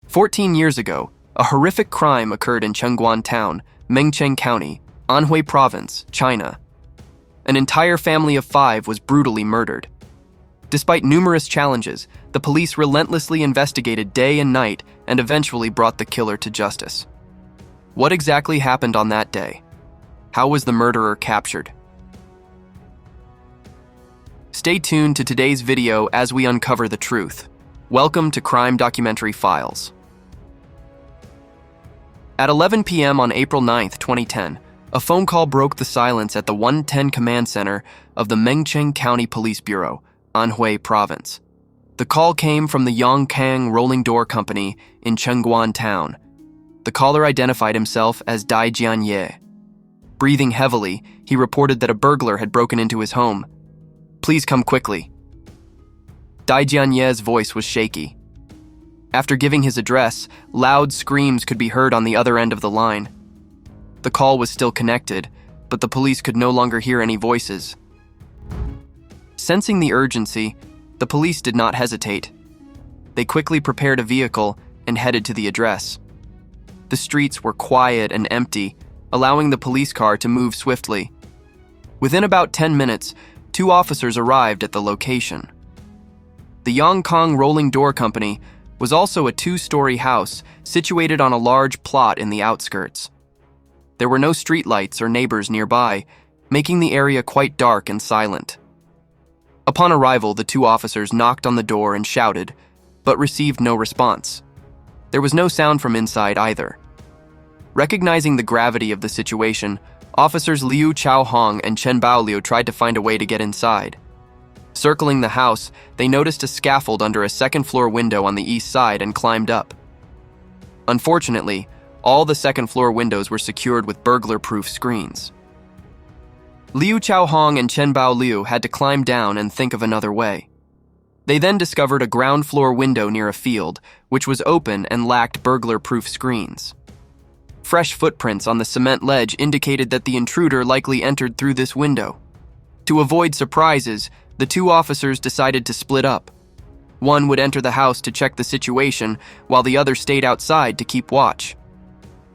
14 years ago, a horrific crime occurred in Chengguan Town, Mengcheng County, Anhui Province, China. An entire family of 5 was brutally murdered. Despite numerous challenges, the police relentlessly investigated day and night and eventually brought the killer to justice. What exactly happened on that day? How was the murderer captured? Stay tuned to today's video as we uncover the truth. Welcome to Crime Documentary Files. At 11 p.m. on April 9, 2010, a phone call broke the silence at the 110 Command Center of the Mengcheng County Police Bureau, Anhui Province. The call came from the Yongkang Rolling Door Company in Chengguan Town. The caller identified himself as Dai Jianye. Breathing heavily, he reported that a burglar had broken into his home. "Please come quickly." Dai Jianye's voice was shaky. After giving his address, loud screams could be heard on the other end of the line. The call was still connected, but the police could no longer hear any voices. Sensing the urgency, the police did not hesitate. They quickly prepared a vehicle and headed to the address. The streets were quiet and empty, allowing the police car to move swiftly. Within about 10 minutes, 2 officers arrived at the location. The Yongkang Rolling Door Company was also a 2-story house situated on a large plot in the outskirts. There were no streetlights or neighbors nearby, making the area quite dark and silent. Upon arrival, the 2 officers knocked on the door and shouted, but received no response. There was no sound from inside either. Recognizing the gravity of the situation, officers Liu Chaohong and Chen Baoliu tried to find a way to get inside. Circling the house, they noticed a scaffold under a second-floor window on the east side and climbed up. Unfortunately, all the second-floor windows were secured with burglar-proof screens. Liu Chaohong and Chen Baoliu had to climb down and think of another way. They then discovered a ground-floor window near a field, which was open and lacked burglar-proof screens. Fresh footprints on the cement ledge indicated that the intruder likely entered through this window. To avoid surprises, the 2 officers decided to split up. One would enter the house to check the situation, while the other stayed outside to keep watch.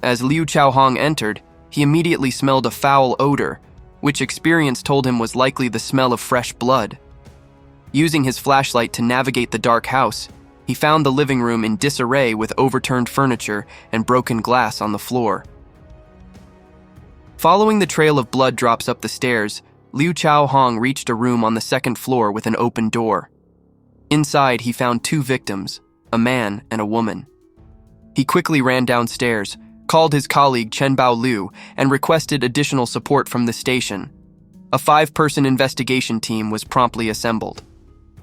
As Liu Chaohong entered, he immediately smelled a foul odor, which experience told him was likely the smell of fresh blood. Using his flashlight to navigate the dark house, he found the living room in disarray with overturned furniture and broken glass on the floor. Following the trail of blood drops up the stairs, Liu Chaohong reached a room on the 2nd floor with an open door. Inside, he found 2 victims, a man and a woman. He quickly ran downstairs, called his colleague Chen Baoliu, and requested additional support from the station. A 5-person investigation team was promptly assembled.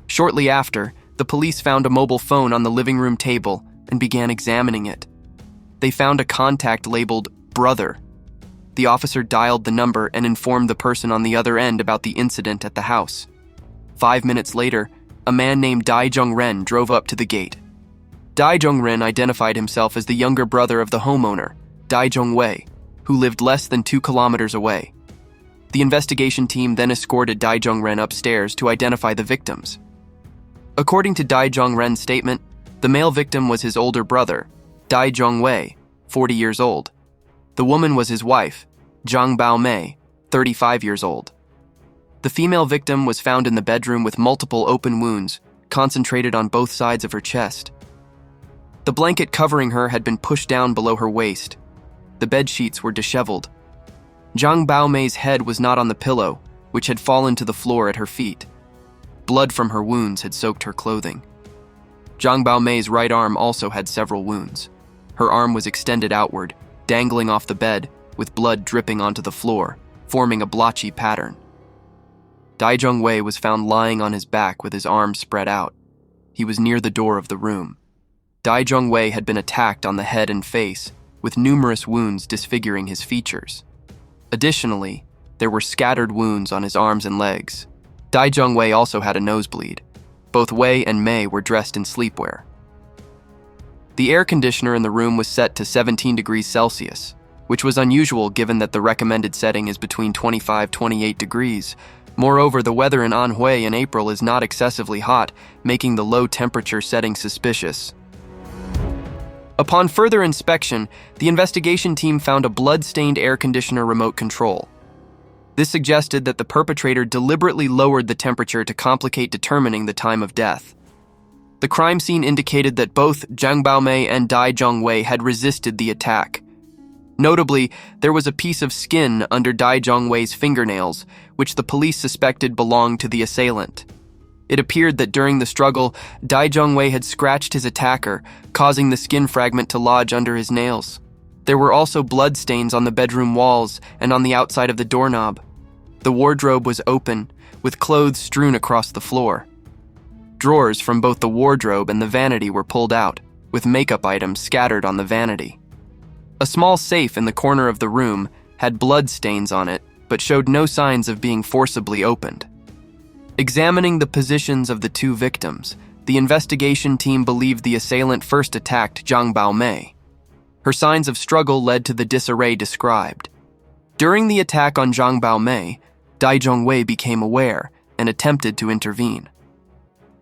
Shortly after, the police found a mobile phone on the living room table and began examining it. They found a contact labeled "Brother." The officer dialed the number and informed the person on the other end about the incident at the house. 5 minutes later, a man named Dai Zhongren drove up to the gate. Dai Zhongren identified himself as the younger brother of the homeowner, Dai Zhongwei, who lived less than 2 kilometers away. The investigation team then escorted Dai Zhongren upstairs to identify the victims. According to Dai Zhongren's statement, the male victim was his older brother, Dai Zhongwei, 40 years old. The woman was his wife, Zhang Baomei, 35 years old. The female victim was found in the bedroom with multiple open wounds, concentrated on both sides of her chest. The blanket covering her had been pushed down below her waist. The bed sheets were disheveled. Zhang Baomei's head was not on the pillow, which had fallen to the floor at her feet. Blood from her wounds had soaked her clothing. Zhang Baomei's right arm also had several wounds. Her arm was extended outward, dangling off the bed, with blood dripping onto the floor, forming a blotchy pattern. Dai Zhongwei was found lying on his back with his arms spread out. He was near the door of the room. Dai Zhongwei had been attacked on the head and face, with numerous wounds disfiguring his features. Additionally, there were scattered wounds on his arms and legs. Dai Zhongwei also had a nosebleed. Both Wei and Mei were dressed in sleepwear. The air conditioner in the room was set to 17 degrees Celsius, which was unusual given that the recommended setting is between 25-28 degrees. Moreover, the weather in Anhui in April is not excessively hot, making the low temperature setting suspicious. Upon further inspection, the investigation team found a blood-stained air conditioner remote control. This suggested that the perpetrator deliberately lowered the temperature to complicate determining the time of death. The crime scene indicated that both Zhang Baomei and Dai Zhongwei had resisted the attack. Notably, there was a piece of skin under Dai Zhongwei's fingernails, which the police suspected belonged to the assailant. It appeared that during the struggle, Dai Zhongwei had scratched his attacker, causing the skin fragment to lodge under his nails. There were also bloodstains on the bedroom walls and on the outside of the doorknob. The wardrobe was open, with clothes strewn across the floor. Drawers from both the wardrobe and the vanity were pulled out, with makeup items scattered on the vanity. A small safe in the corner of the room had blood stains on it, but showed no signs of being forcibly opened. Examining the positions of the two victims, the investigation team believed the assailant first attacked Zhang Baomei. Her signs of struggle led to the disarray described. During the attack on Zhang Baomei, Dai Zhongwei became aware and attempted to intervene.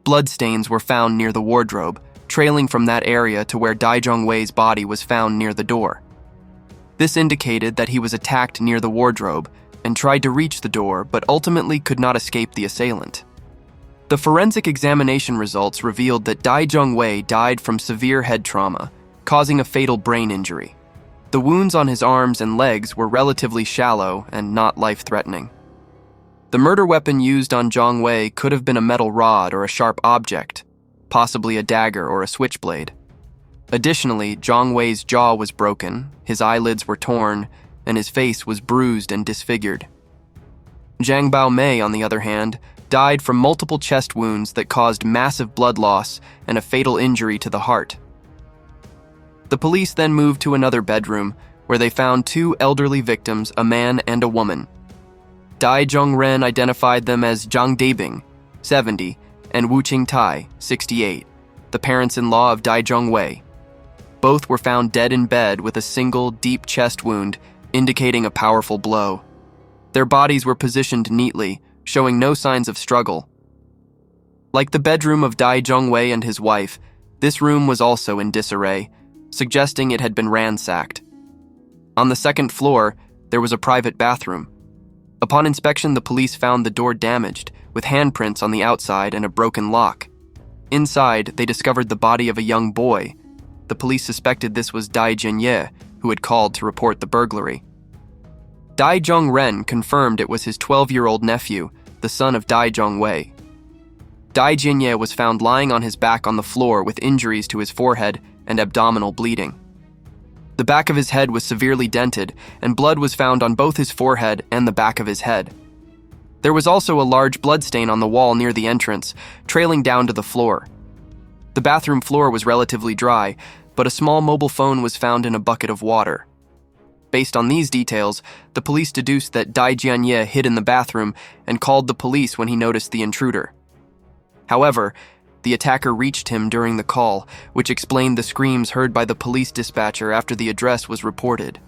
Bloodstains were found near the wardrobe, trailing from that area to where Dai Zhongwei's body was found near the door. This indicated that he was attacked near the wardrobe and tried to reach the door but ultimately could not escape the assailant. The forensic examination results revealed that Dai Zhongwei died from severe head trauma, causing a fatal brain injury. The wounds on his arms and legs were relatively shallow and not life-threatening. The murder weapon used on Zhongwei could have been a metal rod or a sharp object, possibly a dagger or a switchblade. Additionally, Zhongwei's jaw was broken, his eyelids were torn, and his face was bruised and disfigured. Zhang Baomei, on the other hand, died from multiple chest wounds that caused massive blood loss and a fatal injury to the heart. The police then moved to another bedroom, where they found two elderly victims, a man and a woman. Dai Zhongren identified them as Zhang Dabing, 70, and Wu Qingtai, 68, the parents-in-law of Dai Zhongwei. Both were found dead in bed with a single, deep chest wound, indicating a powerful blow. Their bodies were positioned neatly, showing no signs of struggle. Like the bedroom of Dai Zhongwei and his wife, this room was also in disarray, suggesting it had been ransacked. On the second floor, there was a private bathroom. Upon inspection, the police found the door damaged, with handprints on the outside and a broken lock. Inside, they discovered the body of a young boy. The police suspected this was Dai Jianye, who had called to report the burglary. Dai Zhongren confirmed it was his 12-year-old nephew, the son of Dai Zhongwei. Dai Jianye was found lying on his back on the floor with injuries to his forehead and abdominal bleeding. The back of his head was severely dented, and blood was found on both his forehead and the back of his head. There was also a large bloodstain on the wall near the entrance, trailing down to the floor. The bathroom floor was relatively dry, but a small mobile phone was found in a bucket of water. Based on these details, the police deduced that Dai Jianye hid in the bathroom and called the police when he noticed the intruder. However, the attacker reached him during the call, which explained the screams heard by the police dispatcher after the address was reported.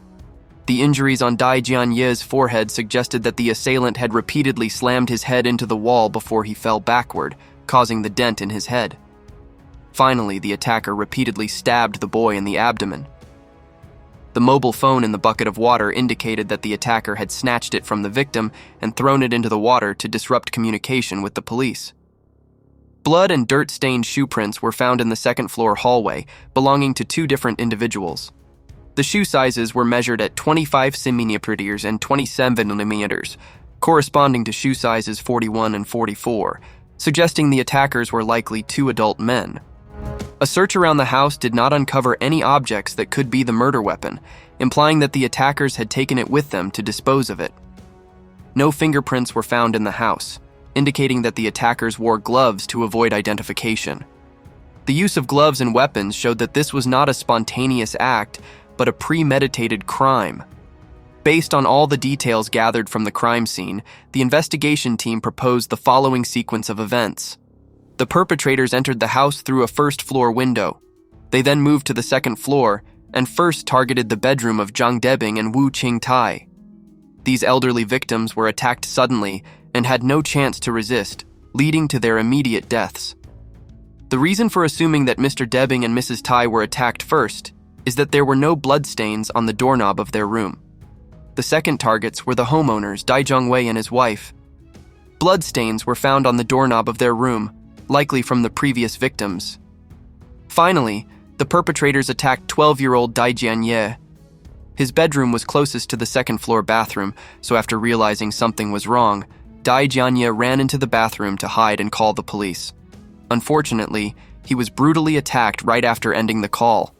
The injuries on Dai Jianye's forehead suggested that the assailant had repeatedly slammed his head into the wall before he fell backward, causing the dent in his head. Finally, the attacker repeatedly stabbed the boy in the abdomen. The mobile phone in the bucket of water indicated that the attacker had snatched it from the victim and thrown it into the water to disrupt communication with the police. Blood and dirt-stained shoe prints were found in the second-floor hallway, belonging to two different individuals. The shoe sizes were measured at 25 cm and 27 mm, corresponding to shoe sizes 41 and 44, suggesting the attackers were likely two adult men. A search around the house did not uncover any objects that could be the murder weapon, implying that the attackers had taken it with them to dispose of it. No fingerprints were found in the house, indicating that the attackers wore gloves to avoid identification. The use of gloves and weapons showed that this was not a spontaneous act, but a premeditated crime. Based on all the details gathered from the crime scene, the investigation team proposed the following sequence of events. The perpetrators entered the house through a first-floor window. They then moved to the second floor and first targeted the bedroom of Zhang Debing and Wu Qingtai. These elderly victims were attacked suddenly and had no chance to resist, leading to their immediate deaths. The reason for assuming that Mr. Debbing and Mrs. Tai were attacked first is that there were no bloodstains on the doorknob of their room. The second targets were the homeowners, Dai Zhongwei and his wife. Bloodstains were found on the doorknob of their room, likely from the previous victims. Finally, the perpetrators attacked 12-year-old Dai Jianye. His bedroom was closest to the second-floor bathroom, so after realizing something was wrong, Dai Jianye ran into the bathroom to hide and call the police. Unfortunately, he was brutally attacked right after ending the call.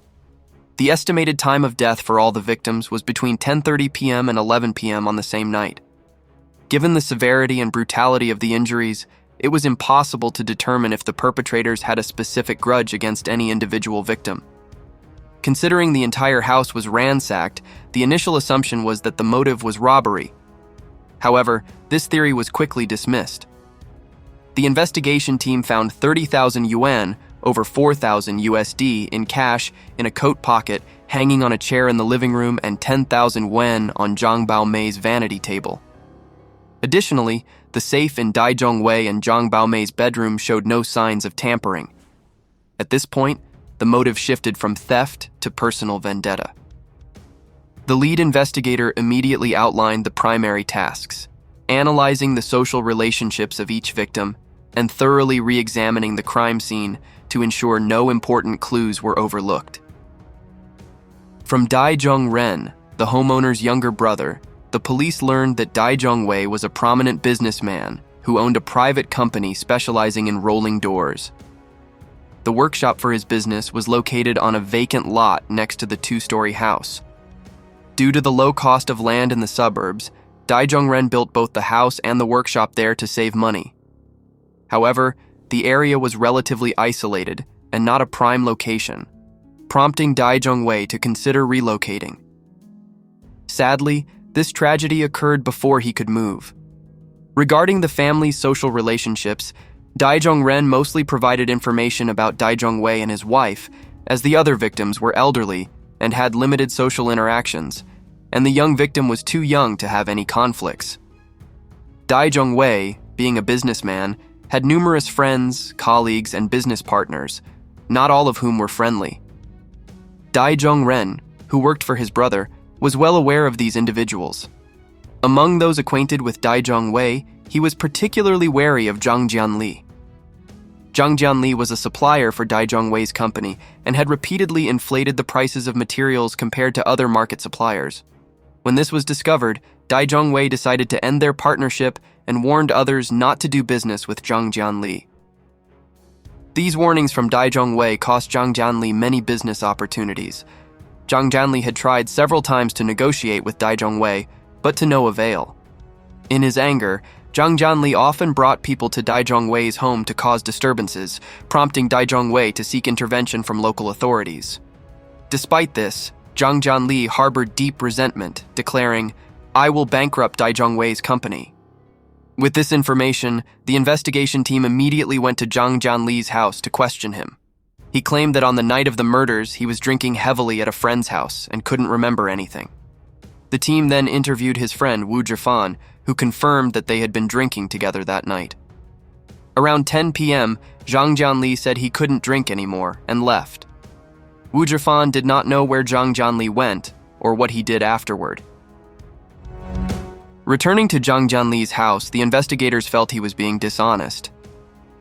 The estimated time of death for all the victims was between 10:30 p.m. and 11 p.m. on the same night. Given the severity and brutality of the injuries, it was impossible to determine if the perpetrators had a specific grudge against any individual victim. Considering the entire house was ransacked, the initial assumption was that the motive was robbery. However, this theory was quickly dismissed. The investigation team found 30,000 yuan, over 4,000 USD, in cash in a coat pocket hanging on a chair in the living room and 10,000 yuan on Zhang Baomei's vanity table. Additionally, the safe in Dai Zhongwei and Zhang Baomei's bedroom showed no signs of tampering. At this point, the motive shifted from theft to personal vendetta. The lead investigator immediately outlined the primary tasks: analyzing the social relationships of each victim and thoroughly re-examining the crime scene to ensure no important clues were overlooked. From Dai Zhongren, the homeowner's younger brother, the police learned that Dai Zhongwei was a prominent businessman who owned a private company specializing in rolling doors. The workshop for his business was located on a vacant lot next to the two-story house. Due to the low cost of land in the suburbs, Dai Zhongren built both the house and the workshop there to save money. However, the area was relatively isolated and not a prime location, prompting Dai Zhongwei to consider relocating. Sadly, this tragedy occurred before he could move. Regarding the family's social relationships, Dai Zhongren mostly provided information about Dai Zhongwei and his wife, as the other victims were elderly and had limited social interactions, and the young victim was too young to have any conflicts. Dai Zhongwei, being a businessman, had numerous friends, colleagues, and business partners, not all of whom were friendly. Dai Zhongren, who worked for his brother, was well aware of these individuals. Among those acquainted with Dai Zhongwei, he was particularly wary of Zhang Jianli. Zhang Jianli was a supplier for Dai Zhongwei's company and had repeatedly inflated the prices of materials compared to other market suppliers. When this was discovered, Dai Zhongwei decided to end their partnership and warned others not to do business with Zhang Jianli. These warnings from Dai Zhongwei cost Zhang Jianli many business opportunities. Zhang Jianli had tried several times to negotiate with Dai Zhongwei, but to no avail. In his anger, Zhang Jianli often brought people to Dai Zhongwei's home to cause disturbances, prompting Dai Zhongwei to seek intervention from local authorities. Despite this, Zhang Jianli harbored deep resentment, declaring, "I will bankrupt Dai Zhongwei's company." With this information, the investigation team immediately went to Zhang Jianli's house to question him. He claimed that on the night of the murders, he was drinking heavily at a friend's house and couldn't remember anything. The team then interviewed his friend Wu Zhifan, who confirmed that they had been drinking together that night. Around 10 p.m., Zhang Jianli said he couldn't drink anymore and left. Wu Zhifan did not know where Zhang Jianli went or what he did afterward. Returning to Zhang Jianli's house, the investigators felt he was being dishonest.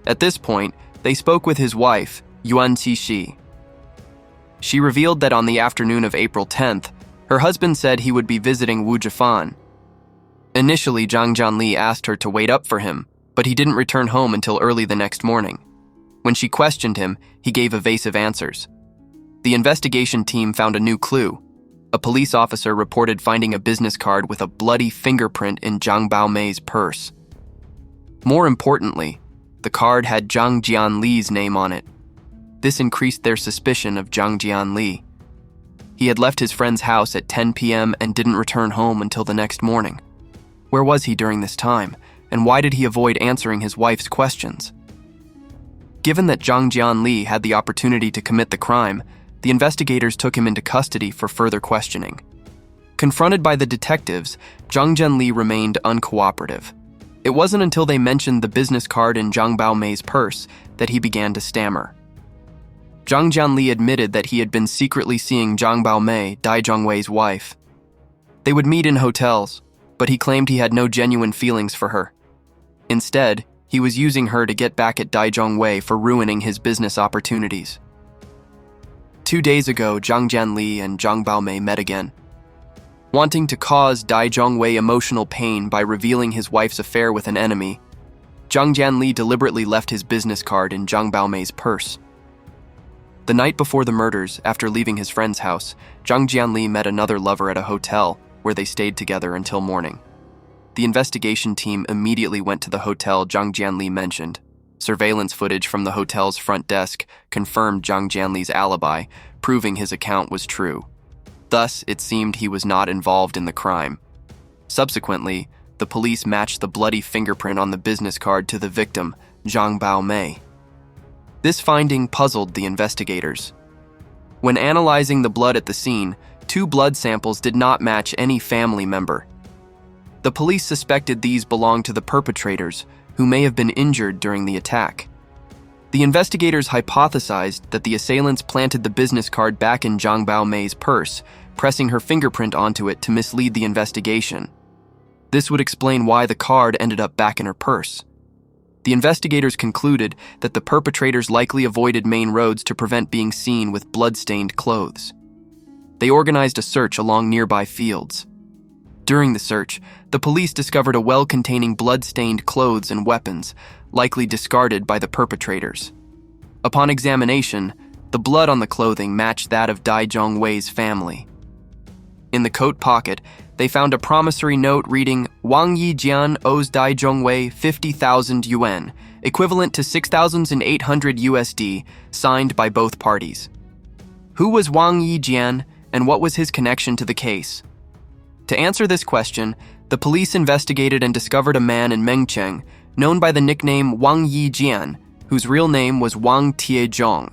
At this point, they spoke with his wife, Yuan Qixi. She revealed that on the afternoon of April 10th, her husband said he would be visiting Wu Zhifan. Initially, Zhang Jianli asked her to wait up for him, but he didn't return home until early the next morning. When she questioned him, he gave evasive answers. The investigation team found a new clue. A police officer reported finding a business card with a bloody fingerprint in Zhang Baomei's purse. More importantly, the card had Zhang Jianli's name on it. This increased their suspicion of Zhang Jianli. He had left his friend's house at 10 p.m. and didn't return home until the next morning. Where was he during this time, and why did he avoid answering his wife's questions? Given that Zhang Jianli had the opportunity to commit the crime, the investigators took him into custody for further questioning. Confronted by the detectives, Zhang Jianli remained uncooperative. It wasn't until they mentioned the business card in Zhang Baomei's purse that he began to stammer. Zhang Jianli admitted that he had been secretly seeing Zhang Baomei, Dai Zhongwei's wife. They would meet in hotels, but he claimed he had no genuine feelings for her. Instead, he was using her to get back at Dai Zhongwei for ruining his business opportunities. 2 days ago, Zhang Jianli and Zhang Baomei met again. Wanting to cause Dai Zhongwei emotional pain by revealing his wife's affair with an enemy, Zhang Jianli deliberately left his business card in Zhang Baomei's purse. The night before the murders, after leaving his friend's house, Zhang Jianli met another lover at a hotel where they stayed together until morning. The investigation team immediately went to the hotel Zhang Jianli mentioned. Surveillance footage from the hotel's front desk confirmed Zhang Jianli's alibi, proving his account was true. Thus, it seemed he was not involved in the crime. Subsequently, the police matched the bloody fingerprint on the business card to the victim, Zhang Baomei. This finding puzzled the investigators. When analyzing the blood at the scene, 2 blood samples did not match any family member. The police suspected these belonged to the perpetrators, who may have been injured during the attack. The investigators hypothesized that the assailants planted the business card back in Zhang Baomei's purse, pressing her fingerprint onto it to mislead the investigation. This would explain why the card ended up back in her purse. The investigators concluded that the perpetrators likely avoided main roads to prevent being seen with blood-stained clothes. They organized a search along nearby fields. During the search, the police discovered a well containing blood-stained clothes and weapons, likely discarded by the perpetrators. Upon examination, the blood on the clothing matched that of Dai Zhongwei's family. In the coat pocket, they found a promissory note reading, Wang Yijian owes Dai Zhongwei 50,000 yuan, equivalent to 6,800 USD, signed by both parties. Who was Wang Yijian, and what was his connection to the case? To answer this question, the police investigated and discovered a man in Mengcheng, known by the nickname Wang Yijian, whose real name was Wang Tiezhong.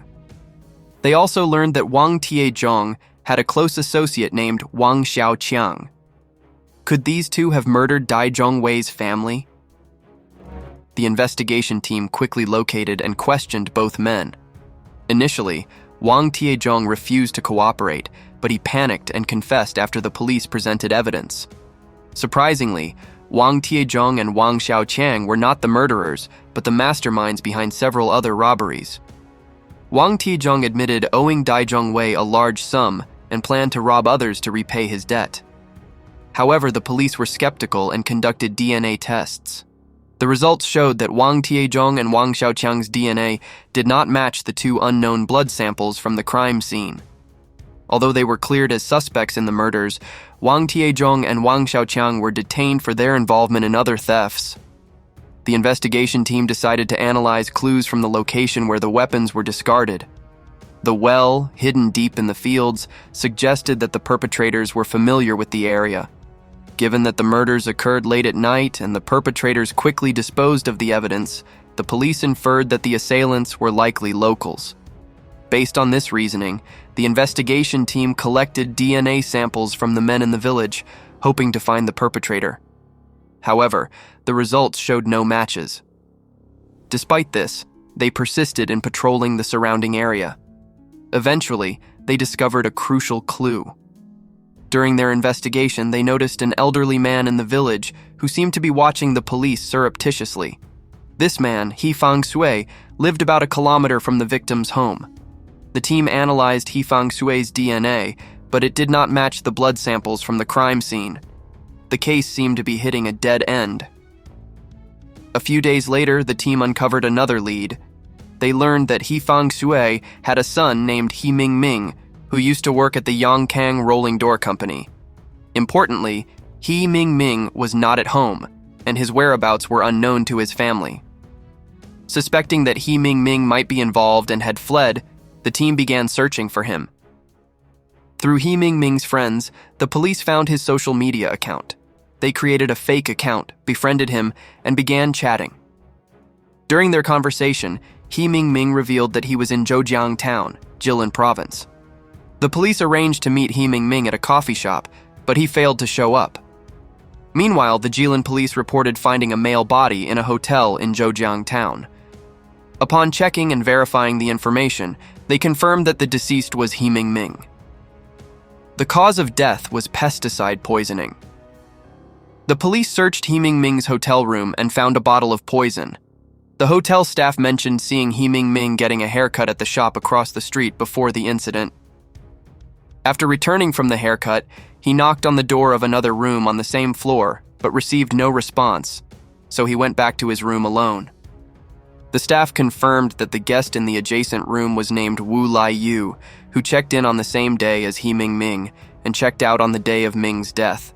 They also learned that Wang Tiezhong had a close associate named Wang Xiaoqiang. Could these two have murdered Dai Zhongwei's family? The investigation team quickly located and questioned both men. Initially, Wang Tiezhong refused to cooperate, but he panicked and confessed after the police presented evidence. Surprisingly, Wang Tiezhong and Wang Xiaoqiang were not the murderers, but the masterminds behind several other robberies. Wang Tiezhong admitted owing Dai Zhongwei a large sum and planned to rob others to repay his debt. However, the police were skeptical and conducted DNA tests. The results showed that Wang Tiezhong and Wang Xiaoqiang's DNA did not match the 2 unknown blood samples from the crime scene. Although they were cleared as suspects in the murders, Wang Tiezhong and Wang Xiaoqiang were detained for their involvement in other thefts. The investigation team decided to analyze clues from the location where the weapons were discarded. The well, hidden deep in the fields, suggested that the perpetrators were familiar with the area. Given that the murders occurred late at night and the perpetrators quickly disposed of the evidence, the police inferred that the assailants were likely locals. Based on this reasoning, the investigation team collected DNA samples from the men in the village, hoping to find the perpetrator. However, the results showed no matches. Despite this, they persisted in patrolling the surrounding area. Eventually, they discovered a crucial clue. During their investigation, they noticed an elderly man in the village who seemed to be watching the police surreptitiously. This man, He Fang Sui, lived about a kilometer from the victim's home. The team analyzed He Fang Sui's DNA, but it did not match the blood samples from the crime scene. The case seemed to be hitting a dead end. A few days later, the team uncovered another lead. They learned that He Fang Sui had a son named He Mingming, who used to work at the Yangkang Rolling Door Company. Importantly, He Mingming was not at home, and his whereabouts were unknown to his family. Suspecting that He Mingming might be involved and had fled, the team began searching for him. Through He Mingming's friends, the police found his social media account. They created a fake account, befriended him, and began chatting. During their conversation, He Mingming revealed that he was in Chengguan Town, Chengguan Province. The police arranged to meet He Mingming at a coffee shop, but he failed to show up. Meanwhile, the Jilin police reported finding a male body in a hotel in Chengguan Town. Upon checking and verifying the information, They confirmed that the deceased was He Ming. The cause of death was pesticide poisoning. The police searched He Ming's hotel room and found a bottle of poison. The hotel staff mentioned seeing He Ming getting a haircut at the shop across the street before the incident. After returning from the haircut, he knocked on the door of another room on the same floor, but received no response, so he went back to his room alone. The staff confirmed that the guest in the adjacent room was named Wu Lai Yu, who checked in on the same day as He Ming and checked out on the day of Ming's death.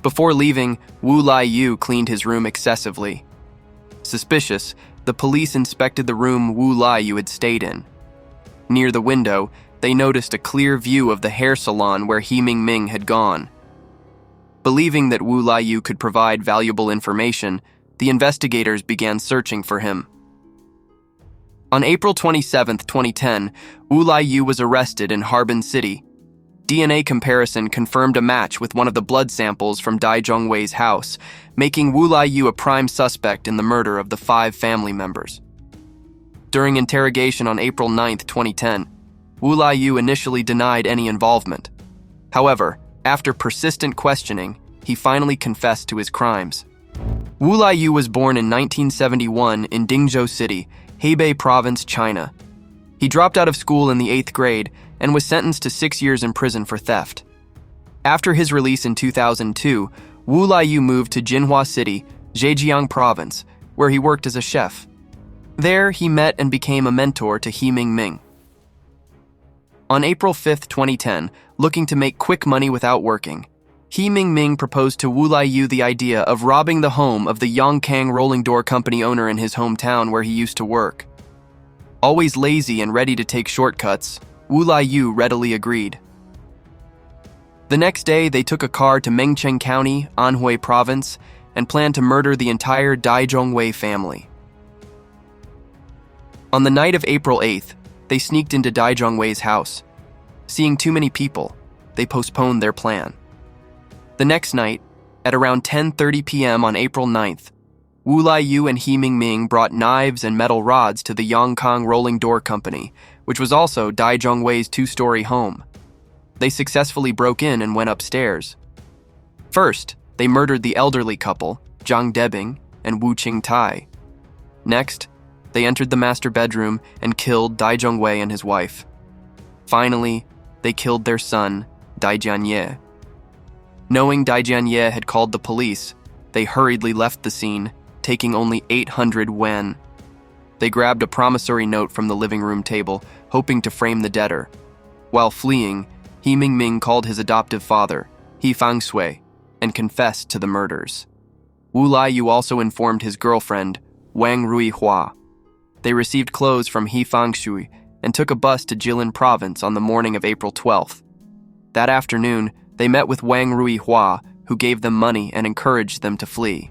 Before leaving, Wu Lai Yu cleaned his room excessively. Suspicious, the police inspected the room Wu Lai Yu had stayed in. Near the window, they noticed a clear view of the hair salon where He Ming had gone. Believing that Wu Lai Yu could provide valuable information, the investigators began searching for him. On April 27, 2010, Wu Lai Yu was arrested in Harbin City. DNA comparison confirmed a match with one of the blood samples from Dai Zhongwei's house, making Wu Lai Yu a prime suspect in the murder of the 5 family members. During interrogation on April 9, 2010, Wu Lai Yu initially denied any involvement. However, after persistent questioning, he finally confessed to his crimes. Wu Lai Yu was born in 1971 in Dingzhou City, Hebei Province, China. He dropped out of school in the 8th grade and was sentenced to 6 years in prison for theft. After his release in 2002, Wu Lai Yu moved to Jinhua City, Zhejiang Province, where he worked as a chef. There, he met and became a mentor to He Ming. On April 5, 2010, looking to make quick money without working, He Ming proposed to Wu Lai Yu the idea of robbing the home of the Yongkang rolling door company owner in his hometown where he used to work. Always lazy and ready to take shortcuts, Wu Lai Yu readily agreed. The next day, they took a car to Mengcheng County, Anhui Province, and planned to murder the entire Dai Zhongwei family. On the night of April 8th, they sneaked into Dai Zhongwei's house. Seeing too many people, they postponed their plan. The next night, at around 10:30 p.m. on April 9th, Wu Lai Yu and He Ming brought knives and metal rods to the Yongkang Rolling Door Company, which was also Dai Zhongwei's 2-story home. They successfully broke in and went upstairs. First, they murdered the elderly couple, Zhang Debing and Wu Qingtai. Next, they entered the master bedroom and killed Dai Zhongwei and his wife. Finally, they killed their son, Dai Jianye. Knowing Dai Jianye had called the police, they hurriedly left the scene, taking only 800 yuan. They grabbed a promissory note from the living room table, hoping to frame the debtor. While fleeing, He Ming called his adoptive father, He Fangshui, and confessed to the murders. Wu Lai Yu also informed his girlfriend, Wang Ruihua. They received clothes from He Fangshui and took a bus to Jilin Province on the morning of April 12th. That afternoon, they met with Wang Ruihua, who gave them money and encouraged them to flee.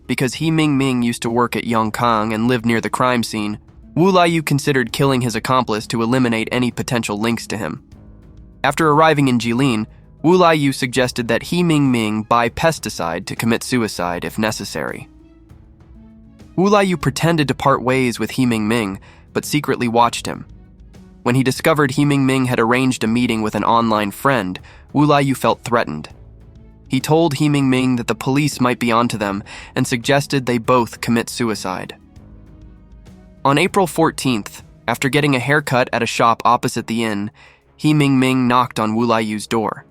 Because He Ming used to work at Yongkang and lived near the crime scene, Wu Lai Yu considered killing his accomplice to eliminate any potential links to him. After arriving in Jilin, Wu Lai Yu suggested that He Ming buy pesticide to commit suicide if necessary. Wu Lai Yu pretended to part ways with He Ming, but secretly watched him. When he discovered He Ming had arranged a meeting with an online friend, Wu Lai Yu felt threatened. He told He Ming that the police might be onto them and suggested they both commit suicide. On April 14th, after getting a haircut at a shop opposite the inn, He Ming knocked on Wu Lai Yu's door.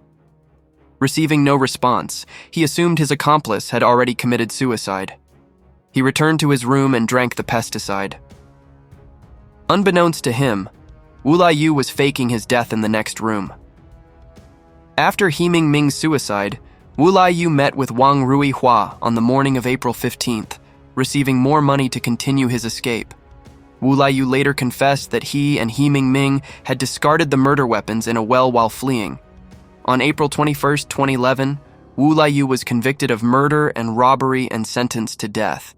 Receiving no response, he assumed his accomplice had already committed suicide. He returned to his room and drank the pesticide. Unbeknownst to him, Wu Lai Yu was faking his death in the next room. After He Ming's suicide, Wu Lai Yu met with Wang Ruihua on the morning of April 15th, receiving more money to continue his escape. Wu Lai Yu later confessed that he and He Ming had discarded the murder weapons in a well while fleeing. On April 21, 2011, Wu Lai Yu was convicted of murder and robbery and sentenced to death.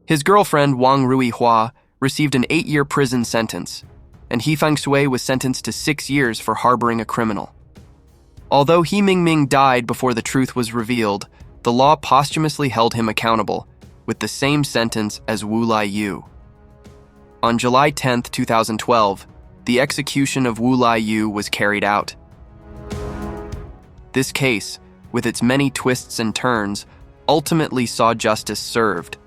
His girlfriend, Wang Ruihua, received an 8-year prison sentence, and He Fangshui was sentenced to 6 years for harboring a criminal. Although He Ming died before the truth was revealed, the law posthumously held him accountable, with the same sentence as Wu Lai Yu. On July 10, 2012, the execution of Wu Lai Yu was carried out. This case, with its many twists and turns, ultimately saw justice served.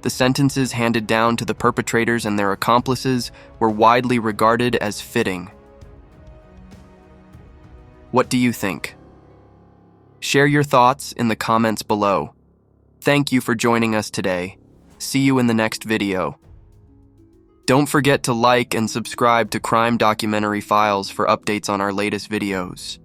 The sentences handed down to the perpetrators and their accomplices were widely regarded as fitting. What do you think? Share your thoughts in the comments below. Thank you for joining us today. See you in the next video. Don't forget to like and subscribe to Crime Documentary Files for updates on our latest videos.